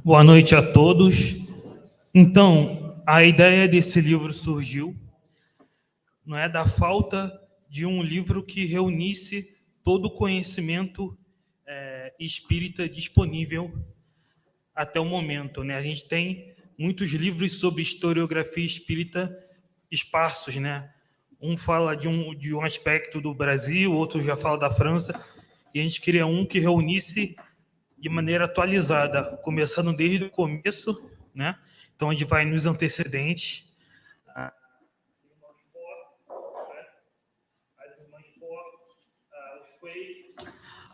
Boa noite a todos. Então, a ideia desse livro surgiu, não é, da falta de um livro que reunisse todo o conhecimento espírita disponível até o momento, né? A gente tem muitos livros sobre historiografia espírita esparsos, né? Um fala de um aspecto do Brasil, outro já fala da França, e a gente queria um que reunisse de maneira atualizada, começando desde o começo, né? Então, a gente vai nos antecedentes.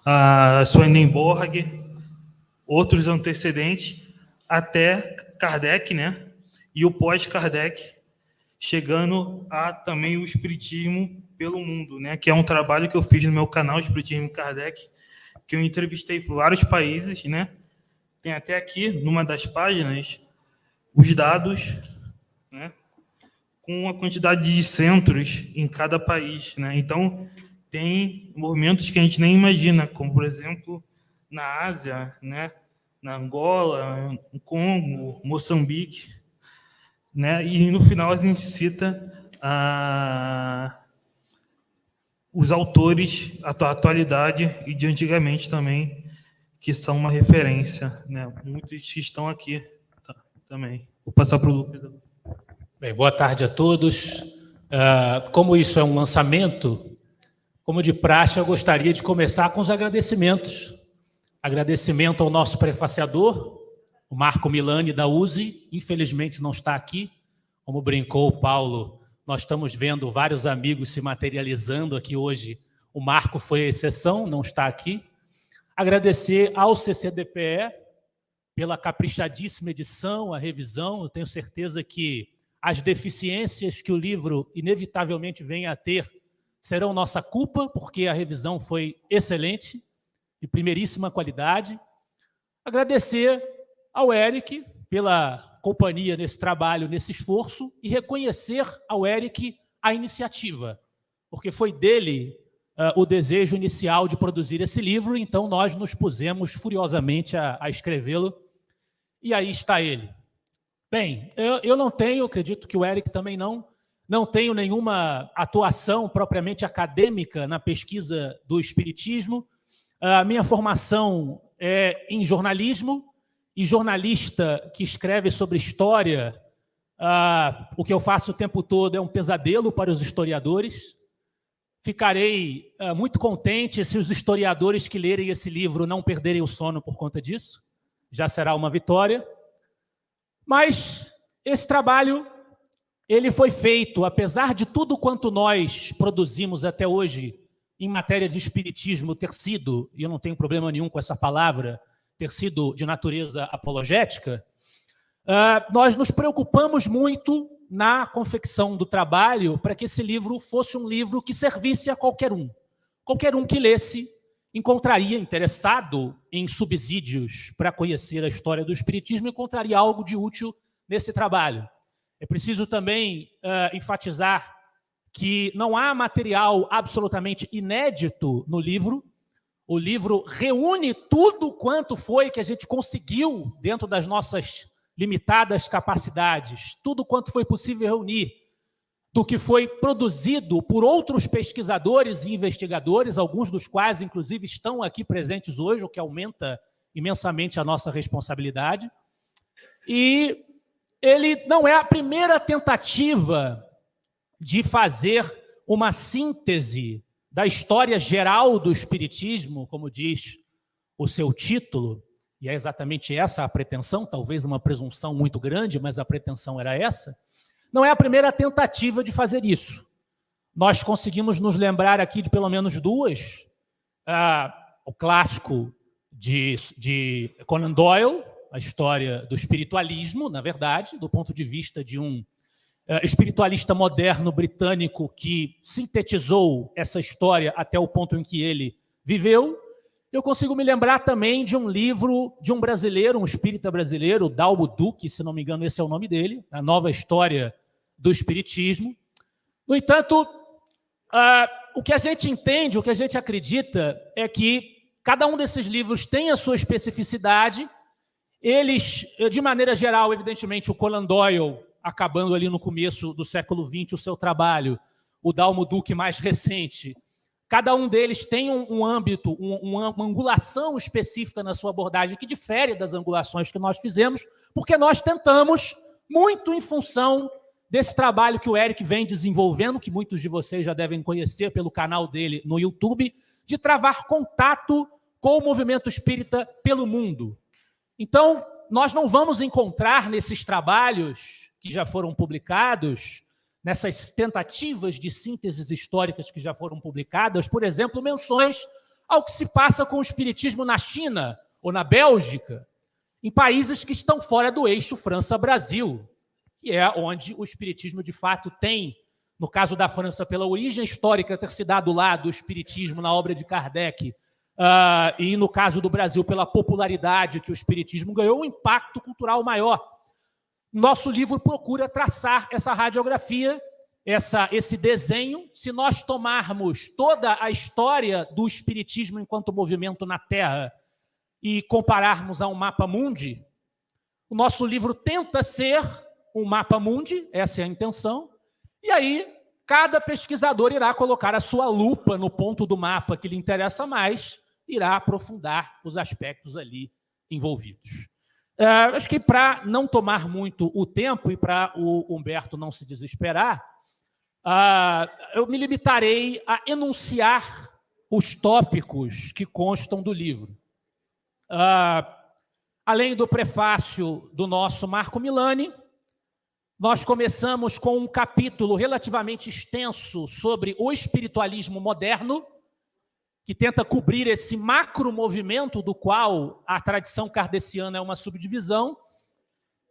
A Swedenborg, outros antecedentes, até Kardec, né? E o pós-Kardec, chegando a também o Espiritismo pelo mundo, né? Que é um trabalho que eu fiz no meu canal, Espiritismo Kardec, que eu entrevistei vários países, né? Tem até aqui, numa das páginas, os dados, né? Com a quantidade de centros em cada país, né? Então, tem movimentos que a gente nem imagina, como, por exemplo, na Ásia, né? Na Angola, no Congo, Moçambique, né? E, no final, a gente cita os autores da atualidade e de antigamente também, que são uma referência, né? Muitos que estão aqui também. Vou passar para o Lucas. Bem, boa tarde a todos. Como isso é um lançamento, como de praxe, eu gostaria de começar com os agradecimentos. Agradecimento ao nosso prefaciador, o Marco Milani, da USE, infelizmente não está aqui. Como brincou o Paulo, nós estamos vendo vários amigos se materializando aqui hoje. O Marco foi a exceção, não está aqui. Agradecer ao CCDPE pela caprichadíssima edição, a revisão. Eu tenho certeza que as deficiências que o livro inevitavelmente venha a ter serão nossa culpa, porque a revisão foi excelente, de primeiríssima qualidade. Agradecer ao Eric pela companhia nesse trabalho, nesse esforço, e reconhecer ao Eric a iniciativa, porque foi dele o desejo inicial de produzir esse livro, então nós nos pusemos furiosamente a escrevê-lo, e aí está ele. Bem, eu não tenho, acredito que o Eric também não tenho nenhuma atuação propriamente acadêmica na pesquisa do espiritismo. A minha formação é em jornalismo, e jornalista que escreve sobre história, o que eu faço o tempo todo é um pesadelo para os historiadores. Ficarei muito contente se os historiadores que lerem esse livro não perderem o sono por conta disso. Já será uma vitória. Mas esse trabalho, ele foi feito, apesar de tudo quanto nós produzimos até hoje em matéria de espiritismo ter sido, e eu não tenho problema nenhum com essa palavra, ter sido de natureza apologética, nós nos preocupamos muito na confecção do trabalho para que esse livro fosse um livro que servisse a qualquer um. Qualquer um que lesse encontraria, interessado em subsídios para conhecer a história do espiritismo, encontraria algo de útil nesse trabalho. É preciso também enfatizar que não há material absolutamente inédito no livro. O livro reúne tudo quanto foi que a gente conseguiu dentro das nossas limitadas capacidades, tudo quanto foi possível reunir do que foi produzido por outros pesquisadores e investigadores, alguns dos quais, inclusive, estão aqui presentes hoje, o que aumenta imensamente a nossa responsabilidade. E ele não é a primeira tentativa de fazer uma síntese da história geral do espiritismo, como diz o seu título, e é exatamente essa a pretensão, talvez uma presunção muito grande, mas a pretensão era essa. Não é a primeira tentativa de fazer isso. Nós conseguimos nos lembrar aqui de pelo menos duas. O clássico de Conan Doyle, a história do espiritualismo, na verdade, do ponto de vista de um espiritualista moderno britânico que sintetizou essa história até o ponto em que ele viveu. Eu consigo me lembrar também de um livro de um brasileiro, um espírita brasileiro, Dalmo Duque, se não me engano, esse é o nome dele, A Nova História do Espiritismo. No entanto, o que a gente entende, o que a gente acredita é que cada um desses livros tem a sua especificidade Eles, de maneira geral, evidentemente, o Conan Doyle, acabando ali no começo do século XX o seu trabalho, o Dalmo Duque mais recente, cada um deles tem um âmbito, uma angulação específica na sua abordagem que difere das angulações que nós fizemos, porque nós tentamos, muito em função desse trabalho que o Eric vem desenvolvendo, que muitos de vocês já devem conhecer pelo canal dele no YouTube, de travar contato com o movimento espírita pelo mundo. Então, nós não vamos encontrar nesses trabalhos que já foram publicados, nessas tentativas de sínteses históricas que já foram publicadas, por exemplo, menções ao que se passa com o espiritismo na China ou na Bélgica, em países que estão fora do eixo França-Brasil, que é onde o espiritismo, de fato, tem, no caso da França, pela origem histórica, ter se dado lá do espiritismo na obra de Kardec, e no caso do Brasil, pela popularidade que o espiritismo ganhou, um impacto cultural maior. Nosso livro procura traçar essa radiografia, esse desenho. Se nós tomarmos toda a história do espiritismo enquanto movimento na Terra e compararmos a um mapa mundi, o nosso livro tenta ser um mapa mundi, essa é a intenção, e aí cada pesquisador irá colocar a sua lupa no ponto do mapa que lhe interessa mais, irá aprofundar os aspectos ali envolvidos. Acho que para não tomar muito o tempo e para o Humberto não se desesperar, eu me limitarei a enunciar os tópicos que constam do livro. Além do prefácio do nosso Marco Milani, nós começamos com um capítulo relativamente extenso sobre o espiritualismo moderno, que tenta cobrir esse macro-movimento do qual a tradição kardeciana é uma subdivisão.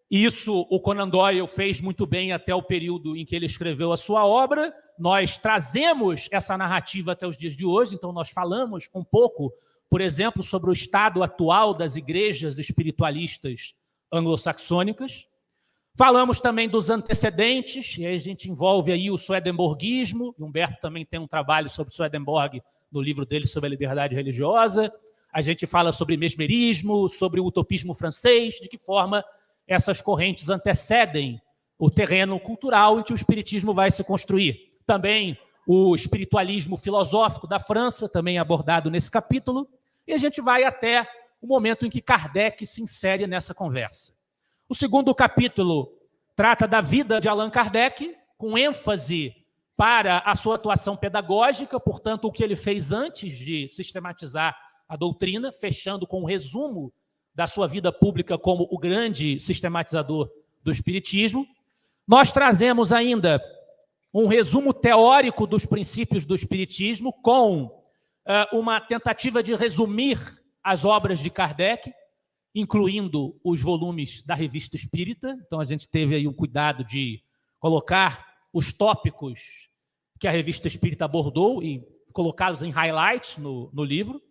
Isso o Conan Doyle fez muito bem até o período em que ele escreveu a sua obra. Nós trazemos essa narrativa até os dias de hoje, então nós falamos um pouco, por exemplo, sobre o estado atual das igrejas espiritualistas anglo-saxônicas. Falamos também dos antecedentes, e aí a gente envolve aí o swedenborgismo. O Humberto também tem um trabalho sobre Swedenborg no livro dele sobre a liberdade religiosa. A gente fala sobre mesmerismo, sobre o utopismo francês, de que forma essas correntes antecedem o terreno cultural em que o espiritismo vai se construir. Também o espiritualismo filosófico da França, também abordado nesse capítulo, e a gente vai até o momento em que Kardec se insere nessa conversa. O segundo capítulo trata da vida de Allan Kardec, com ênfase para a sua atuação pedagógica, portanto, o que ele fez antes de sistematizar a doutrina, fechando com um resumo da sua vida pública como o grande sistematizador do espiritismo. Nós trazemos ainda um resumo teórico dos princípios do espiritismo, com uma tentativa de resumir as obras de Kardec, incluindo os volumes da Revista Espírita. Então, a gente teve aí um cuidado de colocar os tópicos que a Revista Espírita abordou e colocá-los em highlights no livro.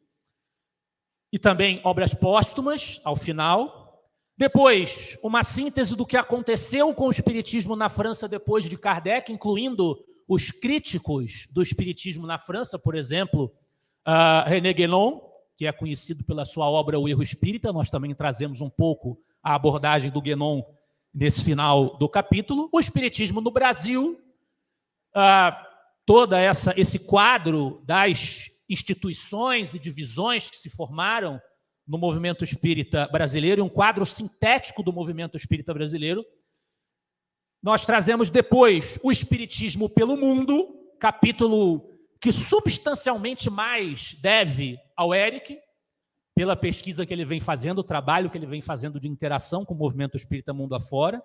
E também obras póstumas, ao final. Depois, uma síntese do que aconteceu com o espiritismo na França depois de Kardec, incluindo os críticos do espiritismo na França, por exemplo, René Guénon, que é conhecido pela sua obra O Erro Espírita. Nós também trazemos um pouco a abordagem do Guénon nesse final do capítulo. O espiritismo no Brasil, todo esse quadro das instituições e divisões que se formaram no movimento espírita brasileiro, e um quadro sintético do movimento espírita brasileiro. Nós trazemos depois o espiritismo pelo mundo, capítulo que substancialmente mais deve ao Eric, pela pesquisa que ele vem fazendo, o trabalho que ele vem fazendo de interação com o movimento espírita mundo afora.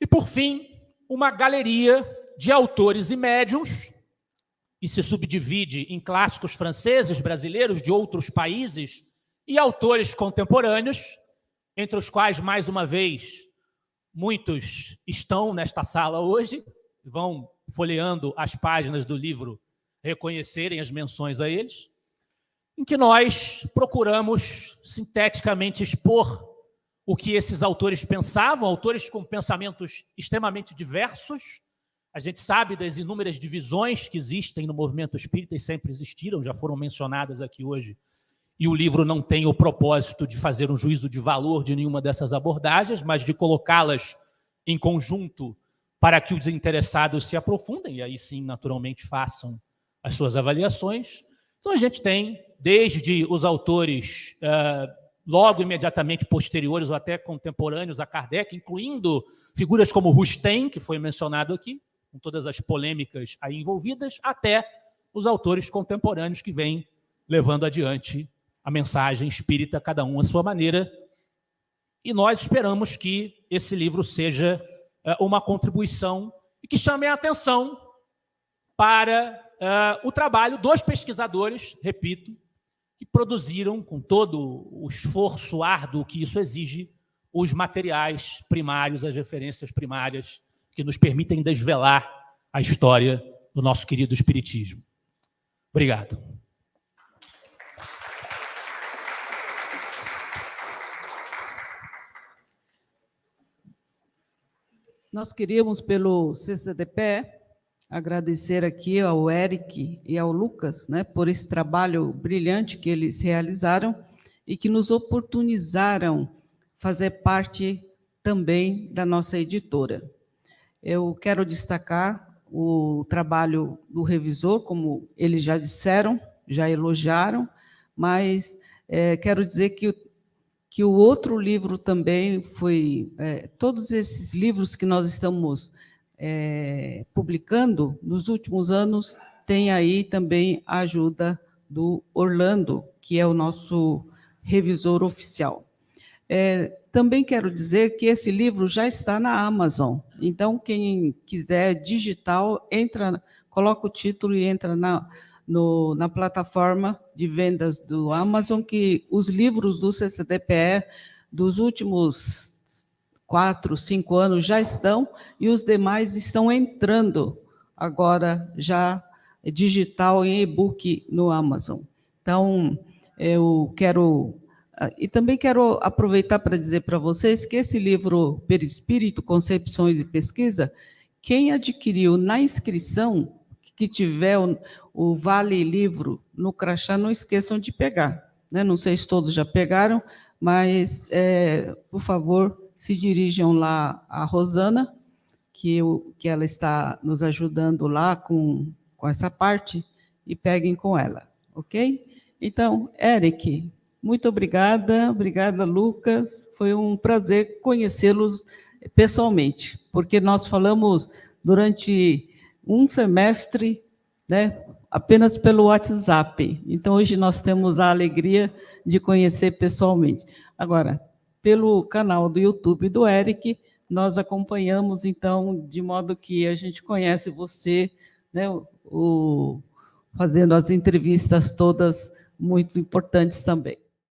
E, por fim, uma galeria de autores e médiuns, e se subdivide em clássicos franceses, brasileiros, de outros países, e autores contemporâneos, entre os quais, mais uma vez, muitos estão nesta sala hoje, vão folheando as páginas do livro, reconhecerem as menções a eles, em que nós procuramos sinteticamente expor o que esses autores pensavam, autores com pensamentos extremamente diversos. A gente sabe das inúmeras divisões que existem no movimento espírita e sempre existiram, já foram mencionadas aqui hoje e o livro não tem o propósito de fazer um juízo de valor de nenhuma dessas abordagens, mas de colocá-las em conjunto para que os interessados se aprofundem, e aí sim, naturalmente, façam as suas avaliações. Então, a gente tem, desde os autores logo imediatamente posteriores ou até contemporâneos a Kardec, incluindo figuras como Rustem, que foi mencionado aqui, com todas as polêmicas aí envolvidas, até os autores contemporâneos que vêm levando adiante a mensagem espírita, cada um à sua maneira. E nós esperamos que esse livro seja uma contribuição e que chame a atenção para o trabalho dos pesquisadores, repito, que produziram, com todo o esforço árduo que isso exige, os materiais primários, as referências primárias que nos permitem desvelar a história do nosso querido Espiritismo. Obrigado. Nós queríamos, pelo CCDPE, agradecer aqui ao Eric e ao Lucas, né, por esse trabalho brilhante que eles realizaram e que nos oportunizaram fazer parte também da nossa editora. Eu quero destacar o trabalho do revisor, como eles já disseram, já elogiaram, mas quero dizer que o outro livro também foi... todos esses livros que nós estamos publicando nos últimos anos, tem aí também a ajuda do Orlando, que é o nosso revisor oficial. Também quero dizer que esse livro já está na Amazon, então quem quiser digital, coloca o título e entra na plataforma de vendas do Amazon, que os livros do CCDPE dos últimos 4, 5 anos já estão, e os demais estão entrando agora já digital em e-book no Amazon. Então, eu quero... E também quero aproveitar para dizer para vocês que esse livro Perispírito, Concepções e Pesquisa, quem adquiriu na inscrição, que tiver o Vale Livro no crachá, não esqueçam de pegar, né? Não sei se todos já pegaram, mas, por favor, se dirijam lá à Rosana, que ela está nos ajudando lá com essa parte, e peguem com ela, ok? Então, Eric, muito obrigada, Lucas, foi um prazer conhecê-los pessoalmente, porque nós falamos durante um semestre, né, apenas pelo WhatsApp, então hoje nós temos a alegria de conhecer pessoalmente. Agora, pelo canal do YouTube do Eric, nós acompanhamos, então, de modo que a gente conhece você, né, fazendo as entrevistas todas muito importantes também.